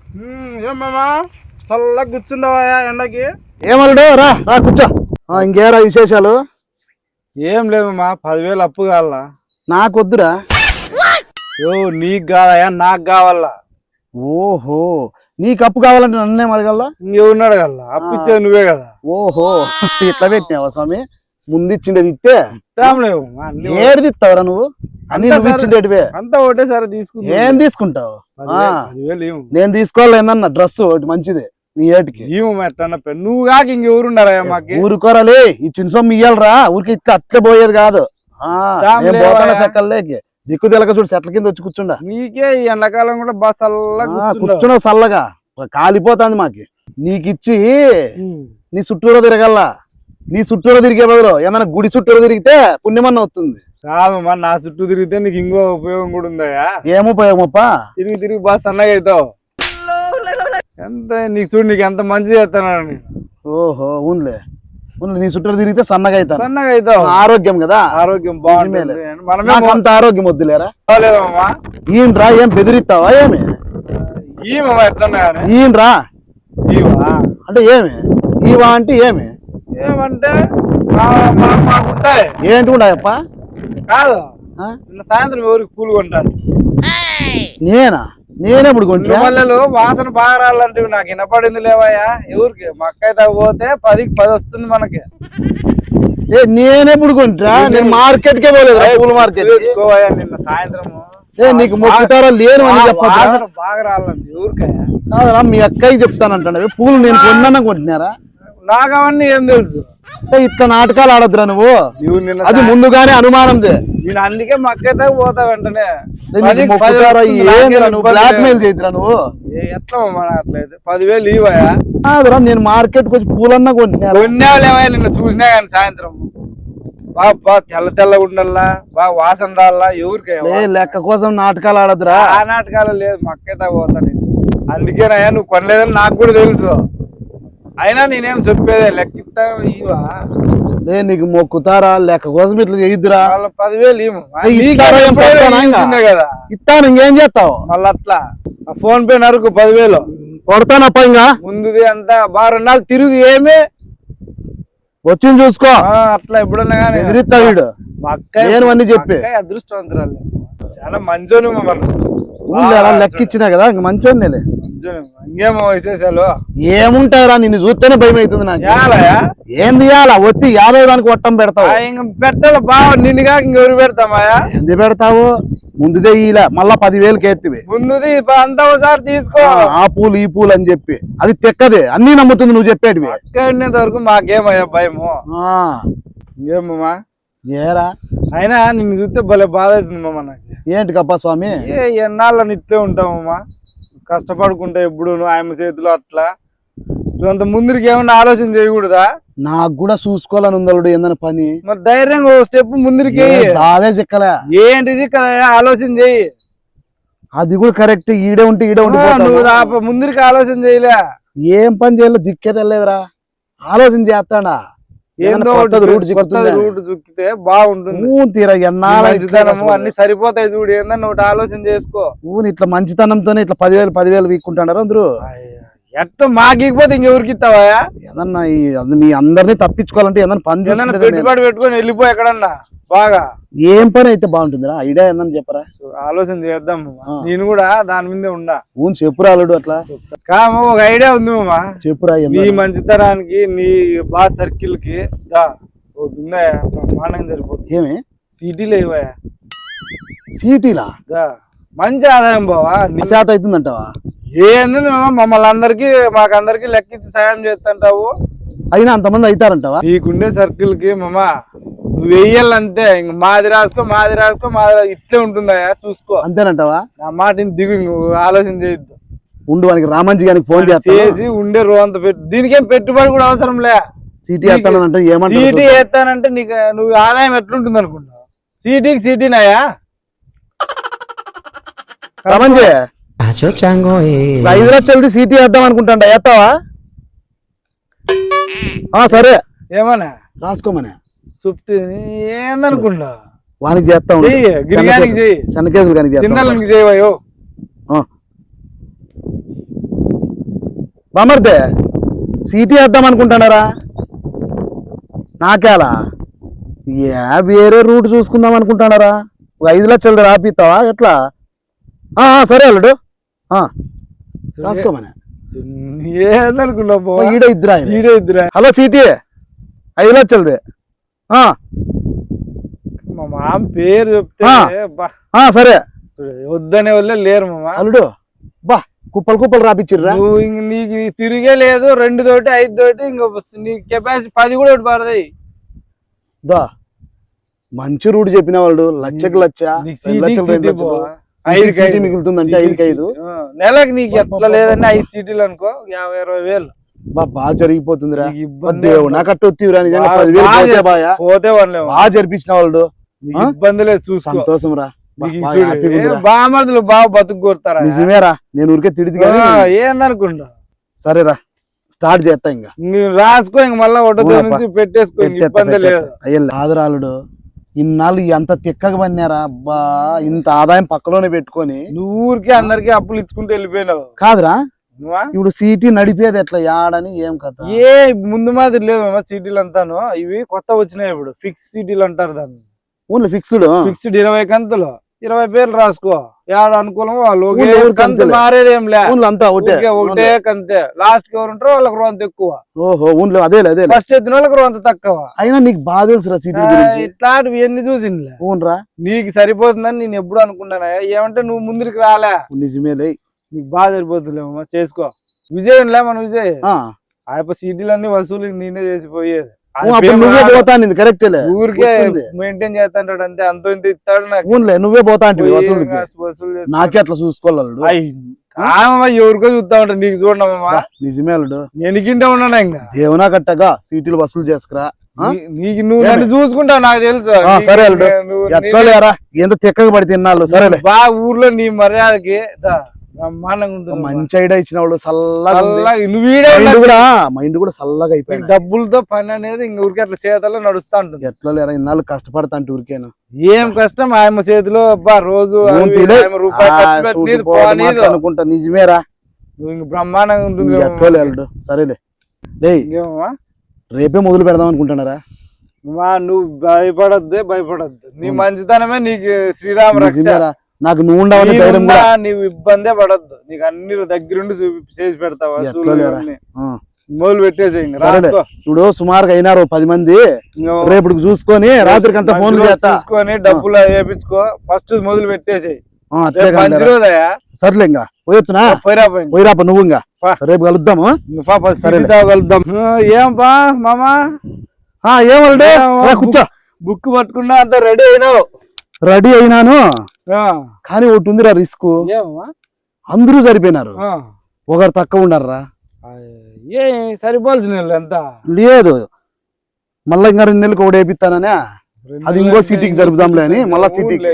ఏమమ్మా చల్లగా కూర్చుండవా ఎండకి? ఏమన్నాడు? రా రా కూర్చో. ఇంకేరా విశేషాలు? ఏం లేదమ్మా, 10,000 అప్పు కావాలా? నాకొద్దురా. నీకు కాదయా, నాకు కావాలా. ఓహో, నీకు అప్పు కావాలంటే నన్నేం అడగల్లా? ఇంకెవరిని అడగల? అప్పు ఇచ్చేది నువ్వే కదా. ఓహో, ఇట్లా పెట్టినావా స్వామి? ముందు ఇచ్చిండేది ఇస్తే ఏడు ఇస్తావురా నువ్వు? అన్ని నువ్వు ఇచ్చిండేటివే. అంతా ఒకటేసారి తీసుకుంటా. ఏం తీసుకుంటావు? నేను తీసుకోవాలి ఏందన్నా డ్రెస్ ఒకటి మంచిది నీ ఏటికి. నువ్వు కాక ఇంకెవరున్నారా మాకు? ఊరుకోరాలి, ఈ చిన్న సొమ్ము ఇయ్యాలరా. ఊరికి ఇట్లా అట్లే పోయేది కాదు. చెక్కల్లేకి దిక్కు తెలక చూడు, చెట్ల కింద వచ్చి కూర్చుండా. నీకే ఈ ఎండాకాలం కూడా బాగా చల్లగా కూర్చున్నావు, చల్లగా కాలిపోతుంది మాకి. నీకిచ్చి నీ చుట్టూరా తిరగల్లా. నీ చుట్టూరా తిరిగే బదులు ఏమైనా గుడి చుట్టూరా తిరిగితే పుణ్యమన్న వస్తుంది. కాదమ్మా, నా చుట్టూ తిరిగితే నీకు ఇంకో ఉపయోగం కూడా ఉందా? ఏం ఉపయోగమప్పా? తిరిగి తిరిగి బాగా సన్నగా అవుతావు. ఎంత నీకు చూడు, నీకు ఎంత మంచి చేస్తాను. ఓహో, ఊన్లే నీ చుట్టూ తిరిగితే సన్నగా అవుతావు. సన్నగా అవుతావు. ఆరోగ్యం కదా, ఆరోగ్యం బాగుంది. అంత ఆరోగ్యం వద్దులేరా. ఈయనరా, ఏం బెదిరిస్తావా? ఏమి ఈయనరా అంటే ఏమి? ఈవా అంటే ఏమి? ఏమంటే ఏంటి ఉన్నాయప్ప? కాదు, సాయంత్రం ఎవరికి పూలు కొంటాను? నేనెప్పుడు కొంటా? మల్లెలు వాసన బాగా రాలంటే నాకు వినపడింది లేవయ్యా. ఎవరికి? మా అక్క అయితే పోతే 10కి 10 వస్తుంది మనకి. నేనెప్పుడు కొంటా? నేను మార్కెట్ కే పోలేదు, పూల మార్కెట్. నిన్న సాయంత్రం నీకు మొక్కుతారా లేను అని చెప్పాలి. బాగా రాలండి ఎవరికయ్యా? కాదరా, మీ అక్కకి చెప్తానంటే పూలు నేను కొన్నా కొంటున్నారా? నాకు అవన్నీ ఏం తెలుసు. ఇట్లా నాటకాలు ఆడద్దురా నువ్వు. అది ముందుగానే అనుమానందే. నేను అందుకే మా అక్క అయితే పోతా వెంటనే. బ్లాక్ మెయిల్ చేద్దురా నువ్వు. ఎట్లా అట్లయితే 10,000 ఇవ్వయా? కాదురా, నేను మార్కెట్ కి వచ్చి పూలన్నా కొన్నావులేవా? నిన్న చూసినా కానీ సాయంత్రం బాగా తెల్ల తెల్లగా ఉండల్లా, బాగా వాసన రాల్లా. ఎవరికి? లెక్క కోసం నాటకాలు ఆడద్దురా. ఆ నాటకాలు లేదు, మా అక్క అయితే పోతా నేను. అందుకేనయ్యా నువ్వు కొనలేదని నాకు కూడా తెలుసు. అయినా నేనేం చెప్పేదే, లెక్కిస్తా ఇవా? నీకు మొక్కుతారా? లెక్క కోసం ఇట్లా చేయొద్దురా. 10,000 కదా ఇస్తాను, ఇంకేం చేస్తావు? మళ్ళీ అట్లా ఫోన్ పే నరుకు 10,000 కొడతానప్ప. ఇంకా ముందుది అంతా బాగా 2 నాళ్ళు తిరుగు ఏమి వచ్చింది చూసుకో. అట్లా ఎప్పుడన్నా కానీ ఎదిరిస్తా వీడు. మా అక్క చెప్పి అదృష్టవంతురాలు, చాలా మంచోని. లెక్క ఇచ్చినా కదా, ఇంక మంచోని. ఇంకేమో విశేషాలు? ఏముంటారా, నిన్ను చూస్తేనే భయం అవుతుంది నాకు. ఏం తీయాలా? వచ్చి 50 దానికి వట్టం పెడతావు. పెట్టాలి బాగా, నిన్నుగా ఇంకెవరు పెడతామాయా? ఎందుకు పెడతావు? ముందుదే ఇలా మళ్ళా 10,000 ఎత్తివి. ముందుది అంతా ఒకసారి తీసుకో. ఆ పూలు ఈ పూలు అని చెప్పి అది తెక్కదే, అన్ని నమ్ముతుంది నువ్వు చెప్పేటివి. అక్కడినంత వరకు మాకేమయ్యా భయము? ఇంకేమమ్మా? ఏరా, అయినా నిన్ను చూస్తే భలే బాధ అవుతుంది మామ నాకు. ఏంటి కప్పా స్వామి? ఎన్నాళ్ళని ఇట్లే ఉంటామమ్మా, కష్టపడుకుంటా ఎప్పుడు ఆయన చేతిలో అట్లా. అంత ముందుకి ఏమన్నా ఆలోచన చేయకూడదా? నాకు కూడా చూసుకోవాలని ఉందలుడు ఏందని పని. మరి ధైర్యంగా స్టెప్ ముందుకి దావే చిక్కలే. ఏంటిది ఆలోచన చెయ్యి. అది కూడా కరెక్ట్. ఈడే ఉంటే ఈడే ఉంటే నువ్వు ముందుకి ఆలోచన చేయలే. ఏం పని చేయాలో దిక్కే తెలియదురా. ఆలోచన చేస్తాడా? రూట్ చుక్కితే బాగుంటుంది. తీరా ఎన్నాళ్ళు అన్ని సరిపోతాయి చూడు. ఏందని ఒకటి ఆలోచన చేసుకో. ఇట్లా మంచితనంతోనే ఇట్లా 10,000 వీక్కుంటున్నారు అందరూ. ఎట్లా మాకిపోతే ఇంకెవరికి ఇస్తావా? ఏదన్నా మీ అందరినీ తప్పించుకోవాలంటే ఏదన్నా పని పెట్టుబడి పెట్టుకొని వెళ్ళిపో ఎక్కడన్నా. బాగా ఏం పని అయితే బాగుంటుందిరా? ఐడియా ఏందని చెప్పరా? ఆలోచన చేద్దాం. నేను కూడా దాని మీదే ఉండా. చెప్పురా అల్లుడు. అట్లా కామా, ఒక ఐడియా ఉంది మామా. చెప్పురా. నీ మంచితనానికి, నీ బాగా సర్కిల్ కి బ్రహ్మాండంగా సరిపోతుంది. ఏమి సిటీలో ఇవ్వయా? సిటీలా మంచి ఆదాయం బావా. నీ శాతం అవుతుందంటావా? ఏంది మమ్మల్ని అందరికి మాకందరికి లెక్కించి సాయం చేస్తుంటావు. అయినా అంతమంది అవుతారంటావా? నీకుండే సర్కిల్ కి మామ నువ్వు వెయ్యాలంతే. ఇంక మాది రాసుకో ఇట్లే ఉంటుందా? చూసుకో. అంతేనంటావా? నా మాటని దిగు, నువ్వు ఆలోచన చేయొద్దు. ఉండు, వానికి రామంజీ గారికి ఫోన్ చేసి ఉండే రోజంత పెట్టు. దీనికేం పెట్టుబడి కూడా అవసరం లే. సిటీ వేస్తానంటే ఏమంటే సిటీ వేస్తానంటే నీకు నువ్వు ఆదాయం ఎట్లుంటుంది అనుకుంటావు? సిటీనాయా రామంజీ? 5 లక్షలది సిటీ వేద్దాం అనుకుంటా. వేస్తావా? సరే. ఏమన్నా రాసుకోమని చెప్తే ఏందనుకుంటా. వానికి చేస్తాం. గిరిగానికి చెయ్యి, చిన్నకేసులు కానీ చిన్నలకి చేయవయో. బామర్దే సీటీ వేద్దాం అనుకుంటున్నారా నాకేలా వేరే రూట్ చూసుకుందాం అనుకుంటున్నారా 5 లక్షలు రాపిస్తావా ఎట్లా సరే అల్లుడు రాసుకోమని ఏందనుకున్నావు ఈడ ఇద్దరు ఆయన. ఈడే ఇద్దరా హలో సీటీ 5 లక్షలది మా మామ పేరు చెప్తే సరే వద్దనే వాళ్ళే లేరు మామ. అల్లుడు బా కుప్పలు రాపిచ్చిర్రా నువ్వు ఇంక నీకు తిరిగే లేదు 2 తోటి 5 తోటి ఇంక నీ కెపాసిటీ 10 కూడా ఒకటి పడతాయి. దా మంచి రూట్ చెప్పిన వాళ్ళు లక్షకు లక్ష నీకు 2 లక్షలు, 2 లక్షలు. 5 సీటీ మిగులుతుందంటే 5కి 5 నెలకి నీకు ఎట్లా లేదంటే 5 సీటీలు అనుకో 50-20 వేలు బాగా జరిగిపోతుందిరా. నీకు ఇబ్బంది దేవుడు నాకు అట్ట వత్తివిరా నిజంగా 10,000 పోతే బాయా పోతే వాళ్ళే బాగా జరిపించిన వాళ్ళు నీకు ఇబ్బంది లేదు చూసుకో. సంతోషం రా బామర్దులు బాగా బతుకు కొడతారా నిజమేరా నేను ఊరికే తిడిది కానీ ఏందనుకుంటా. సరేరా స్టార్ట్ చేస్తా ఇంకా నువ్వు రాసుకో ఇంక మళ్ళా ఒకటో నుంచి పెట్టేసుకో ఇంక ఇబ్బంది లేదు. అయ్యా ఆదరాలుడు ఇన్నాళ్ళు ఎంత తిక్కగా పన్నారా అబ్బా ఇంత ఆదాయం పక్కలోనే పెట్టుకొని నువ్వు ఊరికే అందరికి అప్పులు ఇచ్చుకుంటూ వెళ్ళిపోయినావు కాదురా. నువ్వా ఇప్పుడు సీటీ నడిపేది ఎట్లా యాడని ఏం కథ ఏ ముందు మాదిరి లేదు సీటీలు అంతాను ఇవి కొత్త వచ్చినాయి. ఇప్పుడు ఫిక్స్ సీటీలు అంటారు దాన్ని. ఓన్లీ ఫిక్స్డ్ 20 కంతులు 20 పేర్లు రాసుకో. యాడ అనుకూలం వాళ్ళు కంతు కంతులే. మారేదేం లే. అంతా ఒకటే కంతే. లాస్ట్ కి ఎవరు ఉంటారో వాళ్ళకి రోంత ఎక్కువ. ఓహో ఊన్లో అదే ఫస్ట్ ఎత్తిన వాళ్ళకి రోంత తక్కువ. అయినా నీకు బాగా తెలుసురా సీటీ గురించి. ఇట్లాంటివి ఎన్ని చూసిందిలే. ఊన్రా నీకు సరిపోతుందని నేను ఎప్పుడు అనుకున్నానా. ఏమంటే నువ్వు ముందుకు రాలే. నిజమేలే నీకు బాగా సరిపోతుందిలేమో చేసుకో. విజయం లే మన విజయ్ ఆయప్ప సీటీలన్నీ వసూలు నేనే చేసిపోయేది. నువ్వే పోతా కరెక్టేలే ఊరికే మెయింటైన్ చేస్తాంటాడు అంతే. అంత ఇంత ఇస్తాడు నాకు. ఊన్లే నువ్వే పోతా అంటే వసూలు నాకే అట్లా చూసుకోవాలి. ఎవరికో చూస్తా ఉంటా నీకు చూడమ్మా. నిజమే అల్లుడు నేనుకింటే ఉన్నాను ఇంకా దేవునా కట్టగా సీటీలు వసూలు చేసుకురా. నీకు నువ్వు నన్ను చూసుకుంటావు నాకు తెలుసు. సరే అల్లుడు ఎట్లా లేరా ఎంత తిక్కగా పడి తిన్నాళ్ళు. సరేలే బాగా ఊర్లో నీ మర్యాదకి బ్రహ్మాండంగా ఉంటుంది. మంచి ఐడియా ఇచ్చిన వాళ్ళు చల్లగా మైండ్ కూడా చల్లగా అయిపోయింది. డబ్బులతో పని అనేది ఇంక ఊరికే అట్లా చేతల్లో నడుస్తా ఉంటుంది. ఎట్లా లేరా ఇన్నాళ్ళు కష్టపడతా అంటే ఊరికేనా ఏం కష్టం ఆయమ్మ చేతిలో రోజు అనుకుంటా. నిజమేరా నువ్వు ఇంక బ్రహ్మాండంగా ఉంటుంది. ఎట్లా లేడు సరేలే రేపే మొదలు పెడదాం అనుకుంటున్నారా. నువ్వు భయపడద్దు నీ మంచితనమే నీకు శ్రీరామ రక్ష. నాకు నువ్వు ఉండవని ధైర్యం కూడా. నీవు ఇబ్బందే పడద్దు. నీకు అన్ని దగ్గరుండి చేసి పెడతావా. మొదలు పెట్టేసి ఇప్పుడు సుమారుగా అయినారు 10 మంది. రేపు చూసుకొని రాత్రికి అంతా ఫోన్ చూసుకొని డబ్బులు వేపించుకో. ఫస్ట్ మొదలు పెట్టేసి సర్లే ఇంకా పోయొచ్చునా పోయిరాప నువ్వు ఇంకా రేపు కలుద్దాము. కలుద్దాం. ఏం బా మామా ఏమంటే కూర్చో. బుక్ పట్టుకున్నా అంత రెడీ అయినాను కానీ ఒకటి ఉందిరా రిస్క్. అందరూ సరిపోయినారు ఒకరు తక్కువ ఉన్నారా. సరిపోవాల్సిన ఎంత లేదు మళ్ళా ఇంకా 2 నెలలకు ఒకటి వేపిస్తాననే అది ఇంకో సిటీకి జరుపుదాంలే అని మళ్ళా సిటీకి.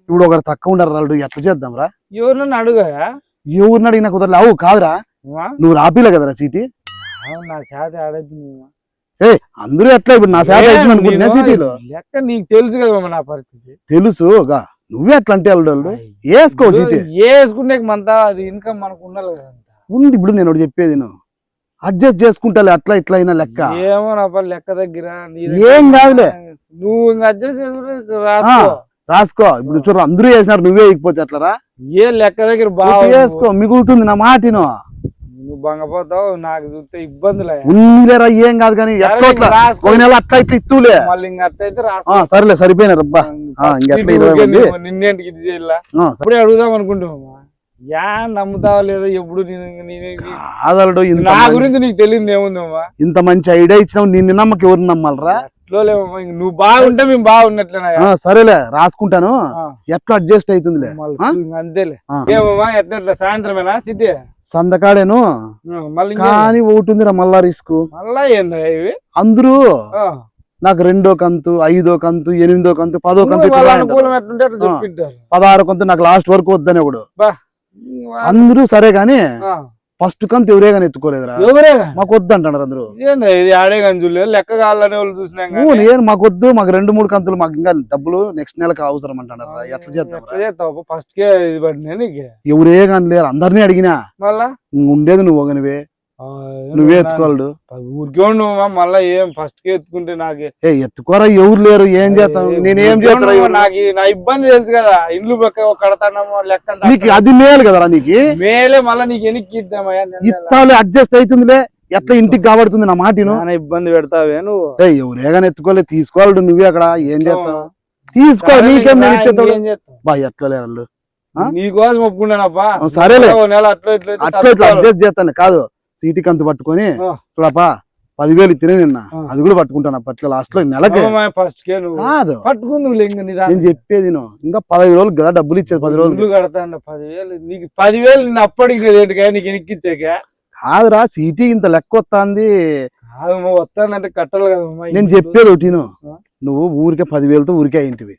ఇప్పుడు ఒకరు తక్కువ ఉండరు రాళ్ళు ఎట్లా చేద్దాం రా. ఎవరినన్నా అడుగా. ఎవరిని అడిగినా కుదరలే. అవు కాదురా నువ్వు రాపిలే కదరా సీటీ. నా చేత ఆడద్దు. అందరూ ఎట్లా ఇప్పుడు నా చేత అవుతుంది అనుకుంటున్నా సిటీలో. లెక్క నీకు తెలుసు కదా నా పరిస్థితి. తెలుసు నువ్వే అట్లా అంటే వాళ్ళు వేసుకో సీటీ. వేసుకుంటే మనతో అది ఇన్కమ్ మనకు ఉండాలి కదా. ఉంది ఇప్పుడు నేను ఒకటి చెప్పేది అడ్జస్ట్ చేసుకుంటా అట్లా ఇట్లా అయినా లెక్క. ఏమో నా లెక్క దగ్గర ఏం కాదులే నువ్వు అడ్జస్ట్ రాసుకో. ఇప్పుడు చూడ అందరూ వేసినారు నువ్వే ఇకపోతే ఎట్లరా. ఏ లెక్క దగ్గర బాగా వేసుకో మిగులుతుంది నా మాటిను. నువ్వు బంగపోతావు నాకు చూస్తే ఇబ్బందులే. ఉందిలేరా ఏం కాదు కానీ ఒక నెల అట్లా ఇట్లా ఇత్తులే మళ్ళీ ఇంకా అట్లయితే రాసుకో. సరేలే సరిపోయినారు అబ్బా. నిన్నేంటికి ఇది చేయాల ఇప్పుడే అడుగుదాం అనుకుంటున్నా. యా నమ్ముతావా లేదా ఎప్పుడు నా గురించి నీకు తెలియదు ఏముందమ్మా. ఇంత మంచి ఐడియా ఇచ్చినావు నిన్ను నమ్మకి ఎవరు నమ్మాలరా. నువ్వు బాగుంటే మేము బాగున్నట్లేనా. సరేలే రాసుకుంటాను ఎట్లా అడ్జస్ట్ అవుతుందిలే అంతేలే. ఏమమ్మా ఎట్లా సాయంత్రమేనా సిటీ సందకాడేను మళ్ళీ కానీ ఒకటి ఉందిరా మళ్ళా రిస్క్. మళ్ళా ఏందా ఇవి అందరూ నాకు 2వ కంతు 5వ కంతు 8వ కంతు 10వ కంతు 16వ కంతు నాకు లాస్ట్ వరకు వద్దని ఒకడు. అందరూ సరే గాని ఫస్ట్ కంతు ఎవరే కానీ ఎత్తుకోలేదురా. మాకు వద్దు అంటున్నారు అందరూ. ఆడే గంజులే లెక్క కావాలని వాళ్ళు చూసినా మాకు వద్దు మాకు 2-3 కంతులు మాకు ఇంకా డబ్బులు నెక్స్ట్ నెలకు అవసరం అంటున్నారు. ఎట్లా చేద్దాం ఫస్ట్ కే ఇది పడినా నీకు ఎవరే కానీ లేరు అందరినీ అడిగినా మళ్ళా ఉండేది నువ్వు ఒకనివే. నువ్వే ఎత్తుకోవాడు. ఊరికే నువ్వు మళ్ళా ఏం ఫస్ట్ కి ఎత్తుకుంటే నాకే ఎత్తుకోరా, ఎవరు లేరు, ఏం చేస్తావు, నేనేం చేస్తా, నాకు నా ఇబ్బంది తెలుసు కదా, ఇల్లు కడతానమో లెక్క నీకు అది మేలు కదరా, నీకు మేలే, మళ్ళా నీకు ఎనికి ఇద్దామయ్యా, ఇస్తావులే, అడ్జస్ట్ అవుతుందిలే, ఎట్లా ఇంటికి కాబడుతుంది నా మాటను, ఇబ్బంది పెడతావే నువ్వు. ఎవరేగానే ఎత్తుకోలే, తీసుకోవాలి, నువ్వే అక్కడ ఏం చేస్తావు, తీసుకో, నీకేం నేను ఇచ్చేస్తావు బా, ఎట్లా లేరు నీకోసం ఒప్పుకున్నానప్పా, సరేలే అట్లా అట్లా ఇట్లా అడ్జస్ట్ చేస్తాను కాదు, సీటీ కంతు పట్టుకొని చూడపా 10,000 ఇచ్చినే నిన్న, అది కూడా పట్టుకుంటాను అట్లా లాస్ట్ లో నెలకి ఫస్ట్ కాదు పట్టుకుంది. నేను చెప్పేది ఇంకా 15 రోజులు కదా డబ్బులు ఇచ్చేది, 10 రోజులు కడతాను, 10,000 నీకు 10,000 నేను అప్పటికి నీకు ఎనిక్కిచ్చాక కాదురా, సీటీ ఇంత లెక్క వస్తుంది, వస్తానంటే కట్టాలి కదా. నేను చెప్పేది ఒకటి, నువ్వు ఊరికే 10,000తో ఊరికే అయింటివి,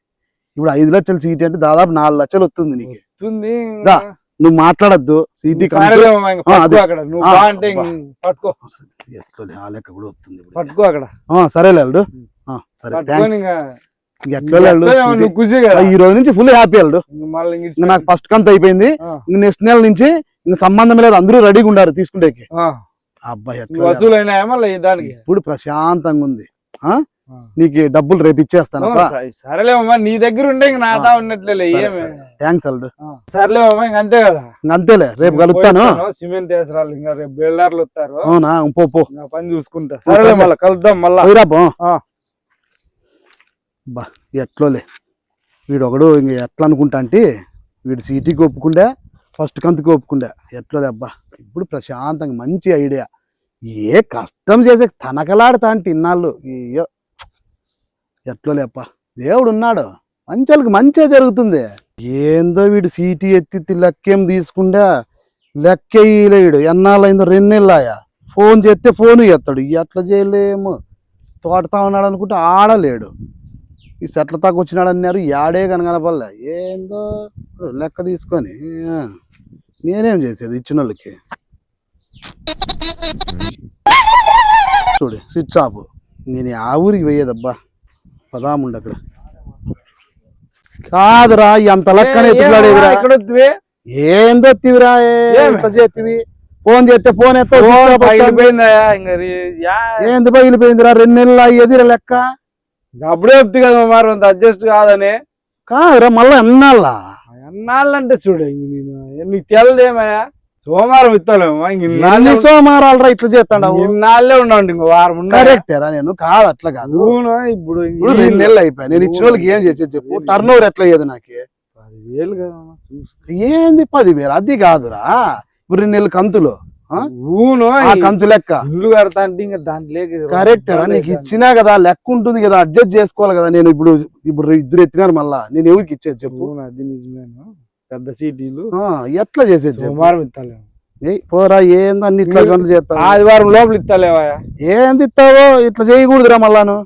ఇప్పుడు 5 లక్షల సీటీ అంటే దాదాపు 4 లక్షలు వస్తుంది నీకు. నువ్వు మాట్లాడద్దు, సీటీ పట్టుకో అక్కడ, సరేలే ఈ రోజు నుంచి ఫుల్ హ్యాపీ వెళ్డు. నాకు ఫస్ట్ కంత్ అయిపోయింది, నెక్స్ట్ నెల నుంచి ఇంకా సంబంధం లేదు, అందరూ రెడీగా ఉండారు తీసుకుంటే. అబ్బాయి ఇప్పుడు ప్రశాంతంగా ఉంది, నీకు డబ్బులు రేపు ఇచ్చేస్తాను. సరేలేమ్మా, నీ దగ్గర ఉండే నాతా ఉన్నట్లే. థ్యాంక్స్ అల్డు. సరేలేమ్మా, ఇంక అంతే కదా, అంతేలే, రేపు కలుస్తాను. సిమెంట్ వేసరాలు ఇంకా రేపు బిల్డర్లు వస్తారు. అవునా, పో పని చూసుకుంటా. సరేలే, మళ్ళీ కలుద్దాం. మళ్ళా బా, ఎట్లోలే వీడు ఒకడు ఇంక ఎట్లా అనుకుంటా అంటే, వీడు సీటీకి ఒప్పుకుండే, ఫస్ట్ కంతుకి ఒప్పుకుండే, ఎట్లోలే అబ్బా, ఇప్పుడు ప్రశాంతంగా మంచి ఐడియా. ఏ కష్టం చేసే తనకలాడుతా అంటే ఇన్నాళ్ళు, అయ్యో ఎట్లోలేప్ప, దేవుడు ఉన్నాడు, మంచి వాళ్ళకి మంచిగా జరుగుతుంది. ఏందో వీడు సీటీ ఎత్తి లెక్కేం తీసుకుంటా, లెక్కేయలేడు, ఎన్నాళ్ళైందో 2 నెలలాయా, ఫోన్ చేస్తే ఫోన్ ఎత్తాడు, ఎట్లా చేయలేము, తోటతా ఉన్నాడు అనుకుంటే ఆడలేడు, ఈ చెట్ల తాకు వచ్చినాడు అన్నారు, యాడే కనగనపల్లే, ఏందో లెక్క తీసుకొని నేనేం చేసేది ఇచ్చిన వాళ్ళకి. చూడు స్విచ్ ఆఫ్, నేను ఆ ఊరికి పోయేదబ్బా, పదాముండ అక్కడ కాదురా, ఎంత లెక్కనే ఎత్తులాడేదిరా, ఏందో తివిరా, చేతివి ఫోన్ చేస్తే ఫోన్ ఏంది పగిలిపోయిందిరా, 2 నెలలు అయ్యేదిరా లెక్క, అప్పుడే చెప్తే కదా మరి అంత అడ్జస్ట్ కాదని. కాదురా, మళ్ళీ ఎన్నాళ్ళంటే చూడు, నీకు తెలదేమయ్యా, సోమవారం ఇస్తాలేమో, సోమవారాలు రా ఇట్లా చేస్తాడు, ఇన్నాళ్ళే ఉన్నాడు, ఇంకో వారం కరెక్టేరా, నేను కాదు అట్లా కాదు, ఇప్పుడు 2 నెలలు అయిపోయాయి, నేను ఇచ్చిన వాళ్ళకి ఏం చేసేది చెప్పు, టర్న్ ఓవర్ ఎట్లా అయ్యేది నాకు, 10,000 కదా ఏంది 10,000, అది కాదురా, ఇప్పుడు 2 నెలలు కంతులు, కంతు లెక్క ఇల్లు కడతా అంటే ఇంకా దాంట్లో కరెక్టేరా, నీకు ఇచ్చినా కదా లెక్క ఉంటుంది కదా, అడ్జస్ట్ చేసుకోవాలి కదా. నేను ఇప్పుడు 2 ఎత్తినారు, మళ్ళా నేను ఎవరికి ఇచ్చేది చెప్పు, అది నిజమేనా, పెద్ద సీటీలు ఎట్లా చేసేది, సోమవారం ఇస్తాలేము, పోరా ఏంది అన్ని ఇట్లా గంటలు చేస్తావు, ఆదివారం లోపల ఇస్తాలేవా, ఏంది ఇస్తావో, ఇట్లా చేయకూడదురా మళ్ళాను,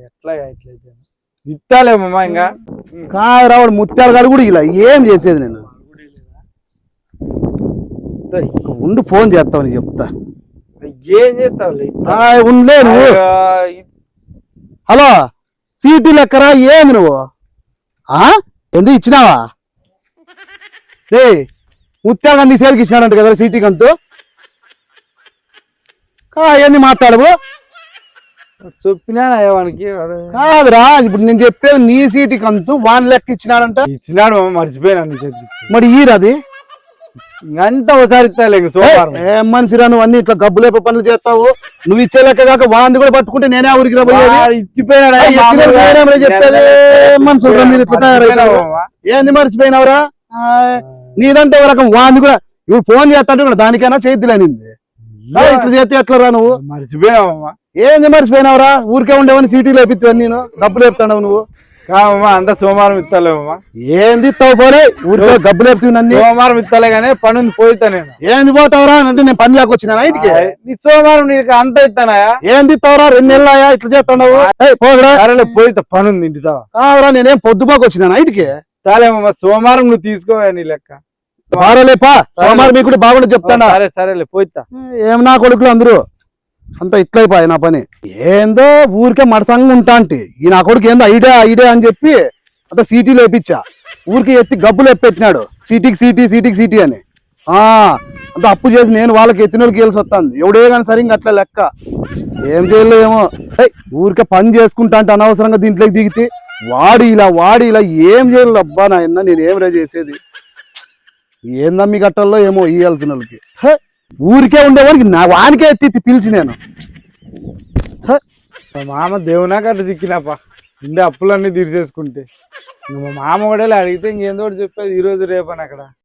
ఎట్లా ఇస్తాలేమమ్మా, ఇంకా కాదు రావుడు ముత్యాలు కాదు కూడా ఇలా ఏం చేసేది, నేను ఉండి ఫోన్ చేస్తావు నీకు చెప్తా, ఏం చేస్తావు ఉండలే నువ్వు. హలో, సీటీ లెక్కరా, ఏంది నువ్వు ఎందుకు ఇచ్చినావా, రే ముత్యాలు అన్ని సేల్కి ఇచ్చినాడంట కదా సీటీ కంతు, అవన్నీ మాట్లాడవు, చెప్పినా వానికి కాదురా, ఇప్పుడు నేను చెప్పేది నీ సీటీ కంతు వాన్ లెక్క ఇచ్చినాడంట, ఇచ్చినాడు మర్చిపోయాను, మరి ఈరది అంతా ఒకసారి ఇస్తాలే, సోమవారం ఏం మనిషిరా నువ్వు, అన్ని ఇట్లా గబ్బులేప పనులు చేస్తావు, నువ్వు ఇచ్చే లెక్క కాక వాంది కూడా పట్టుకుంటే నేనే ఊరికి ఇచ్చిపోయాడు, చెప్పేది మనుషులు మీరు ఇట్లా తయారైనావు, ఏంది మర్చిపోయినావురా, నీదంటే ఒక రకం వాంది కూడా, ఇప్పుడు ఫోన్ చేస్తాంటే కూడా దానికైనా చేద్దులేనింది, ఇట్లా చేస్తే ఎట్లా రా నువ్వు, మర్చిపోయావమ్మా, ఏంది మర్చిపోయినావురా, ఊరికే ఉండేవని సీటీలు వేపిస్తాను నేను, డబ్బులు వేపుతావు నువ్వు, కావమ్మా అంతా సోమవారం ఇస్తాలేమమ్మా, ఏంది ఇస్తావు పోలే, ఊరికే డబ్బులు వేపుతుంది, సోమవారం ఇస్తాలే కానీ పని పోయితా నేను, ఏంది పోతావురా అంటే నేను పని లేకొచ్చినా ఇంటికి, నీ సోమవారం నీకు అంత ఇస్తానా, ఏంది ఇస్తావురా, 2 నెలలు అయ్యా ఇట్లా చేస్తున్నావు, పోదురా పోయితా పని ఉంది ఇంటితో, కావురా నేనేం పొద్దుపోకి వచ్చినా ఇంటికి, చాలేమమ్మా సోమవారం నువ్వు తీసుకోవా నీ లెక్క, బాగలేపా సోమవారం మీకు కూడా బాగుండదు చెప్తానా, సరేలే పోయితా, ఏం నా కొడుకులు అందరూ అంతా ఇట్లయిపోయి నా పని, ఏందో ఊరికే మడసంగా ఉంటా అంటే ఈ నా కొడుకు ఏందో ఐడియా అని చెప్పి అంత సీటీలు వేపించా, ఊరికి ఎత్తి గబ్బులు ఎప్పెట్టినాడు, సీటీకి సీటీ అని, అంత అప్పు చేసి నేను వాళ్ళకి ఎత్తినోళ్ళకి వెళ్ళి వస్తాను ఎవడే కానీ సరే ఇంక అట్లా లెక్క ఏం చేయలేమో ఊరికే పని చేసుకుంటా అంటే అనవసరంగా దీంట్లోకి దిగితే వాడి ఇలా ఏం చేయలేదు అబ్బా నాయన నేను ఏం రే చేసేది ఏందమ్మి గట్టల్లో ఏమో ఇయ్యాల్సిన వాళ్ళకి ఊరికే ఉండేవాడికి నా వానికే ఎత్తి పిలిచి నేను మా మామ దేవునాక అట్లా చిక్కినప్ప ఉండే అప్పులన్నీ తీర్చేసుకుంటే ఇంక మా మామ కూడా అడిగితే ఇంకేందో ఒకటి చెప్పేది ఈ రోజు రేపని అక్కడ